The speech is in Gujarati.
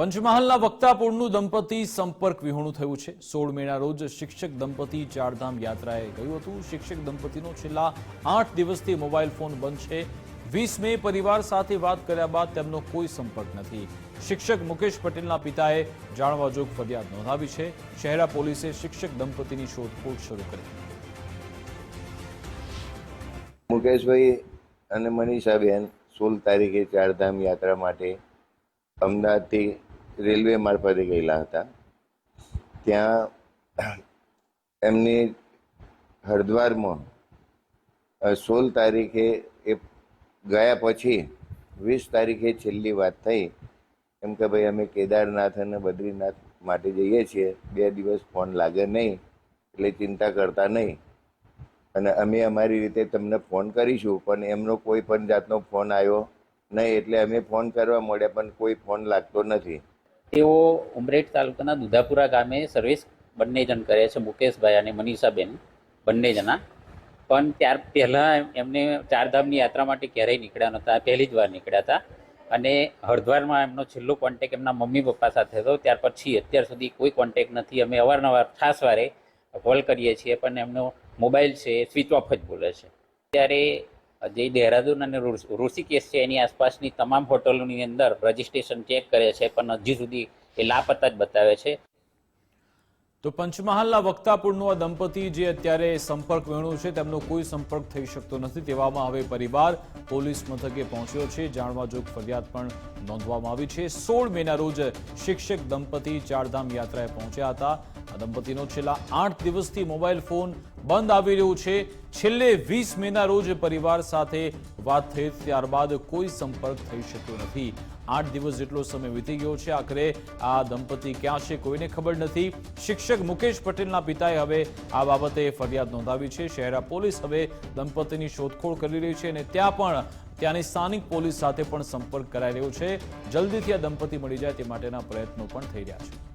પંચમહાલના વક્તાપુરનું દંપતી સંપર્ક વિહોણું થયું છે। 16 મેના રોજ શિક્ષક દંપતી ચારધામ યાત્રાએ ગયું હતું। શિક્ષક દંપતીનો છેલ્લા 8 દિવસથી મોબાઈલ ફોન બંધ છે। 20 મે પરિવાર સાથે વાત કર્યા બાદ તેમનો કોઈ સંપર્ક નથી। શિક્ષક મુકેશ પટેલના પિતાએ જાણવાજોગ ફરિયાદ નોંધાવી છે। શહેરા પોલીસે શિક્ષક દંપતીની શોધખોળ શરૂ કરી। મુકેશભાઈ અને મનીષાબેન 16 તારીખે ચારધામ યાત્રા માટે અમદાવાદથી રેલવે મારફતે ગયેલા હતા। ત્યાં એમની હરિદ્વારમાં 16 તારીખે એ ગયા પછી 20 તારીખે છેલ્લી વાત થઈ એમ કે ભાઈ અમે કેદારનાથ અને બદ્રીનાથ માટે જઈએ છીએ, 2 દિવસ ફોન લાગે નહીં એટલે ચિંતા કરતા નહીં અને અમે અમારી રીતે તમને ફોન કરીશું, પણ એમનો કોઈ પણ જાતનો ફોન આવ્યો નહીં એટલે અમે ફોન કરવા મળ્યા પણ કોઈ ફોન લાગતો નથી। તેઓ ઉમરેઠ તાલુકાના દુધાપુરા ગામે સર્વિસ બંને જણ કરે છે, મુકેશભાઈ અને મનીષાબેન બંને જણા। પણ ત્યાર પહેલાં એમને ચારધામની યાત્રા માટે ક્યારેય નીકળ્યા નહોતા, પહેલી જ વાર નીકળ્યા હતા અને હરિદ્વારમાં એમનો છેલ્લો કોન્ટેક્ટ એમના મમ્મી પપ્પા સાથે હતો। ત્યાર પછી અત્યાર સુધી કોઈ કોન્ટેક્ટ નથી। અમે અવારનવાર ખાસ વારે કોલ કરીએ છીએ પણ એમનો મોબાઈલ છે એ સ્વિચ ઓફ જ બોલે છે। ત્યારે જે દહેરાદૂન અને ઋષિકેશ છે એની આસપાસની તમામ હોટલોની અંદર રજિસ્ટ્રેશન ચેક કરે છે પણ હજી સુધી એ લાપતા જ બતાવે છે। તો પંચમહાલના વક્તાપુરનું આ દંપતી જે અત્યારે સંપર્ક વેણું છે તેમનો કોઈ સંપર્ક થઈ શકતો નથી। તેવામાં હવે પરિવાર પોલીસ મથકે પહોંચ્યો છે। જાણવાજોગ ફરિયાદ પણ નોંધવામાં આવી છે। 16 મેના રોજ શિક્ષક દંપતી ચારધામ યાત્રાએ પહોંચ્યા હતા। આ દંપતીનો છેલ્લા 8 દિવસથી મોબાઈલ ફોન બંધ આવી રહ્યું છે। છેલ્લે 20 મેના રોજ પરિવાર સાથે વાત થઈ, ત્યારબાદ કોઈ સંપર્ક થઈ શક્યો નથી। 8 દિવસ જેટલો સમય વીતી ગયો છે। આખરે આ દંપતી ક્યાં છે કોઈને ખબર નથી। શિક્ષક મુકેશ પટેલના પિતાએ હવે આ બાબતે ફરિયાદ નોંધાવી છે। શહેરા પોલીસ હવે દંપતીની શોધખોળ કરી રહી છે અને ત્યાંની સ્થાનિક પોલીસ સાથે પણ સંપર્ક કરાઈ રહ્યો છે। જલ્દીથી આ દંપતી મળી જાય તે માટેના પ્રયત્નો પણ થઈ રહ્યા છે।